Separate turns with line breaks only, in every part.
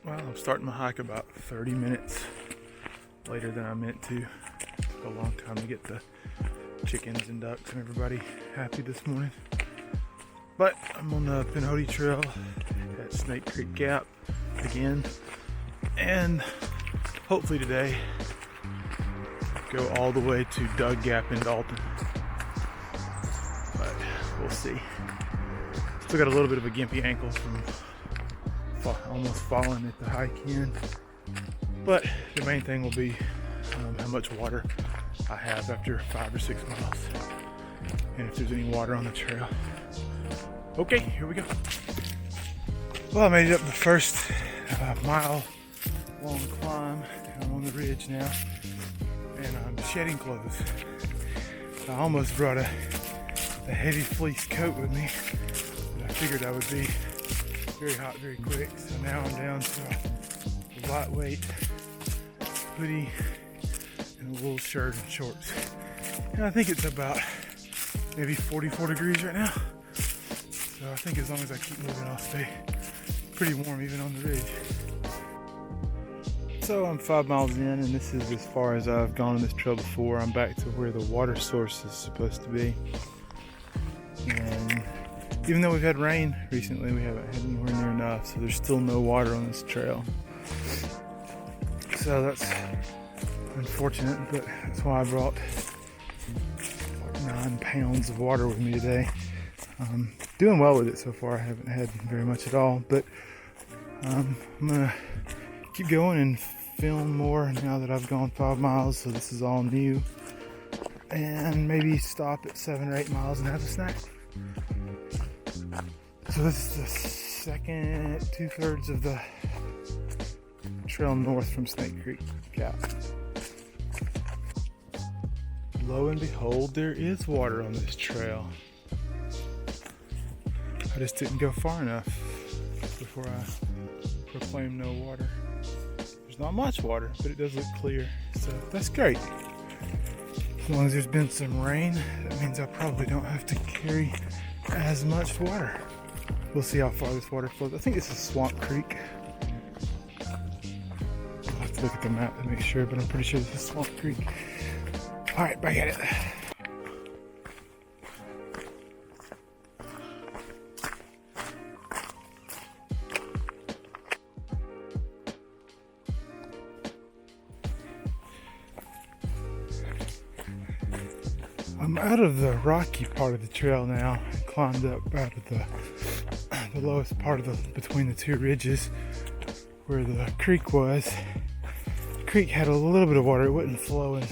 Well, I'm starting my hike about 30 minutes later than I meant to. It took a long time to get the chickens and ducks and everybody happy this morning. But I'm on the Pinhoti Trail at Snake Creek Gap again, and hopefully today go all the way to Dug Gap in Dalton. But we'll see. Still got a little bit of a gimpy ankle from almost falling at the hike end. But the main thing will be how much water I have after 5 or 6 miles, and if there's any water on the trail. Okay, here we go. Well, I made it up the first mile long climb. I'm on the ridge now, and I'm shedding clothes. I almost brought a heavy fleece coat with me, but I figured I would be very hot very quick, so now I'm down to a lightweight hoodie and a wool shirt and shorts. And I think it's about maybe 44 degrees right now, so I think as long as I keep moving I'll stay pretty warm even on the ridge. So I'm 5 miles in, and this is as far as I've gone on this trail before. I'm back to where the water source is supposed to be, and even though we've had rain recently, we haven't had anywhere near enough, so there's still no water on this trail. So that's unfortunate, but that's why I brought like 9 pounds of water with me today. Doing well with it so far. I haven't had very much at all, but I'm gonna keep going and film more now that I've gone 5 miles, so this is all new, and maybe stop at 7 or 8 miles and have a snack. So this is the second 2/3 of the trail north from Snake Creek Gap. Lo and behold, there is water on this trail. I just didn't go far enough before I proclaimed no water. There's not much water, but it does look clear, so that's great. As long as there's been some rain, that means I probably don't have to carry as much water. We'll see how far this water flows. I think this is Swamp Creek. I'll have to look at the map to make sure, but I'm pretty sure this is Swamp Creek. Alright, back at it. I'm out of the rocky part of the trail now and climbed up out of the lowest part of between the two ridges where the creek was. The creek had a little bit of water. It wasn't flowing.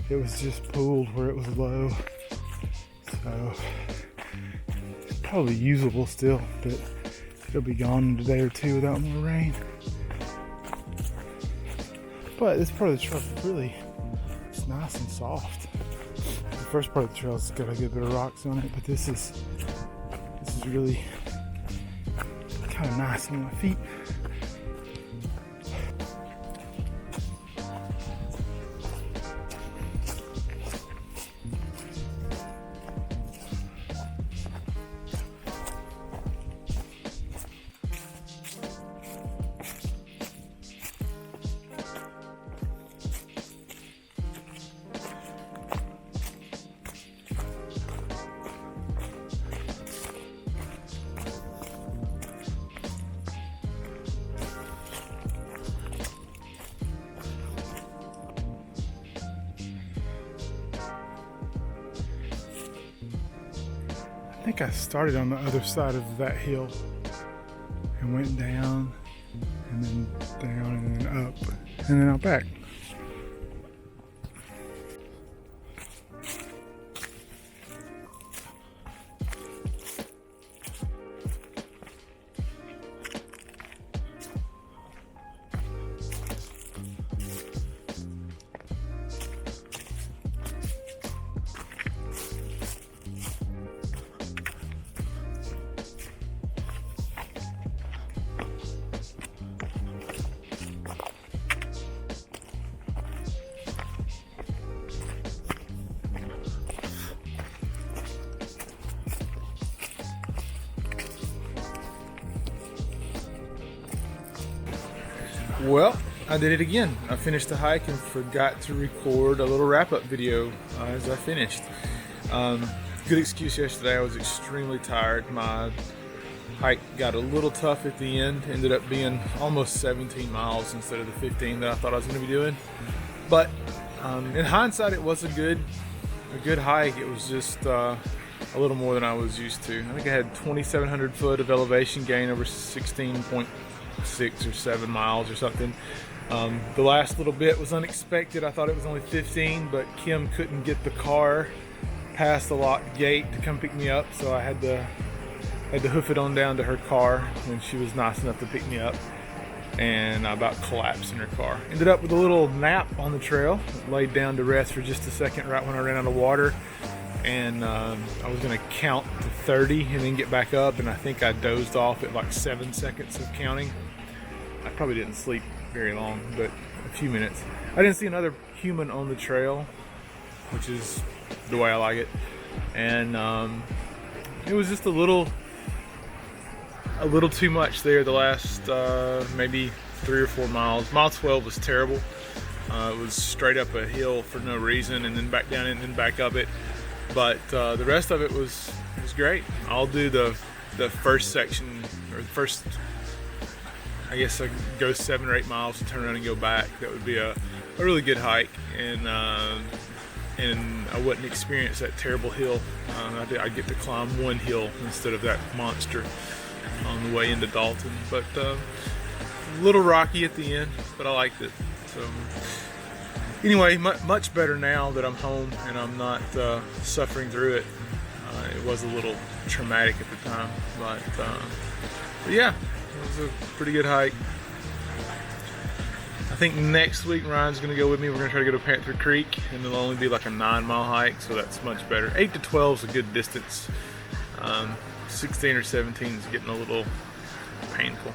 It was just pooled where it was low. So it's probably usable still, but it'll be gone in a day or two without more rain. But this part of the trail is really, it's nice and soft. The first part of the trail's got a good bit of rocks on it, but this is really kind of nice on my feet. I think I started on the other side of that hill and went down and then down and then up and then out back. Well, I did it again. I finished the hike and forgot to record a little wrap-up video as I finished. Good excuse yesterday. I was extremely tired. My hike got a little tough at the end. Ended up being almost 17 miles instead of the 15 that I thought I was going to be doing. But in hindsight, it was a good hike. It was just a little more than I was used to. I think I had 2,700 foot of elevation gain over 16.6 or 7 miles or something. The last little bit was unexpected. I thought it was only 15, but Kim couldn't get the car past the locked gate to come pick me up, so I had to hoof it on down to her car when she was nice enough to pick me up, and I about collapsed in her car. Ended up with a little nap on the trail. Laid down to rest for just a second right when I ran out of water, and I was gonna count to 30 and then get back up, and I think I dozed off at like 7 seconds of counting. I probably didn't sleep very long, but a few minutes. I didn't see another human on the trail, which is the way I like it, and it was just a little too much there. The last maybe 3 or 4 miles. Mile 12 was terrible. It was straight up a hill for no reason, and then back down it and then back up it. But the rest of it was great. I'll do the first section, or the first, I guess I go 7 or 8 miles and turn around and go back. That would be a really good hike, and I wouldn't experience that terrible hill. I get to climb one hill instead of that monster on the way into Dalton. But a little rocky at the end, but I liked it. So anyway, much better now that I'm home and I'm not suffering through it. It was a little traumatic at the time, but yeah, it was a pretty good hike. I think next week Ryan's going to go with me. We're going to try to go to Panther Creek, and it'll only be like a 9-mile hike, so that's much better. 8 to 12 is a good distance. 16 or 17 is getting a little painful.